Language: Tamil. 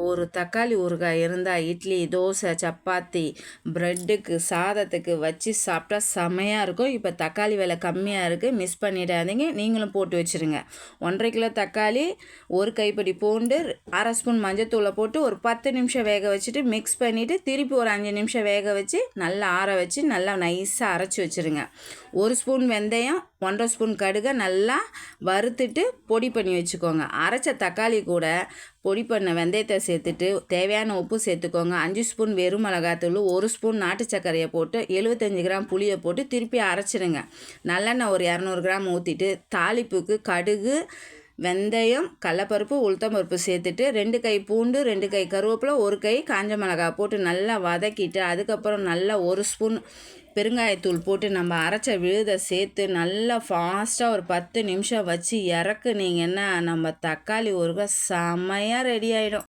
ஒரு தக்காளி ஊறுகாய் இருந்தால் இட்லி, தோசை, சப்பாத்தி, ப்ரெட்டுக்கு, சாதத்துக்கு வச்சு சாப்பிட்டா செமையாக இருக்கும். இப்போ தக்காளி விலை கம்மியாக இருக்குது, மிஸ் பண்ணிடாதீங்க. நீங்களும் போட்டு வச்சுருங்க. 1,5 கிலோ தக்காளி, ஒரு கைப்பிடி பூண்டு, 1/2 ஸ்பூன் மஞ்சத்தூளை போட்டு ஒரு 10 நிமிஷம் வேக வச்சுட்டு மிக்ஸ் பண்ணிவிட்டு திருப்பி ஒரு 5 நிமிஷம் வேக வச்சு நல்லா ஆற வச்சு நல்லா நைஸாக அரைச்சி வச்சுருங்க. 1 ஸ்பூன் வெந்தயம், 1/2 ஸ்பூன் கடுகை நல்லா வறுத்துட்டு பொடி பண்ணி வச்சுக்கோங்க. அரைச்ச தக்காளி கூட பொடி பண்ண வெந்தயத்தை சேர்த்துட்டு தேவையான உப்பு சேர்த்துக்கோங்க. 5 ஸ்பூன் வெறும் மிளகாத்தூள், 1 ஸ்பூன் நாட்டு சர்க்கரையை போட்டு 75 கிராம் புளியை போட்டு திருப்பி அரைச்சிடுங்க. நல்லெண்ணெய் ஒரு 200 கிராம் ஊற்றிட்டு தாளிப்புக்கு கடுகு, வெந்தயம், கடலப்பருப்பு, உளுத்தம்பருப்பு சேர்த்துட்டு 2 கை பூண்டு, 2 கை கருவேப்பிலை, 1 கை காஞ்ச மிளகாய் போட்டு நல்லா வதக்கிட்டு அதுக்கப்புறம் நல்லா 1 ஸ்பூன் பெருங்காயத்தூள் போட்டு நம்ம அரைச்ச விழுதை சேர்த்து நல்லா ஃபாஸ்ட்டாக ஒரு 10 நிமிஷம் வச்சு இறக்குனீங்கன்னா நம்ம தக்காளி ஊறுகாய் செம்மையாக ரெடி ஆகிடும்.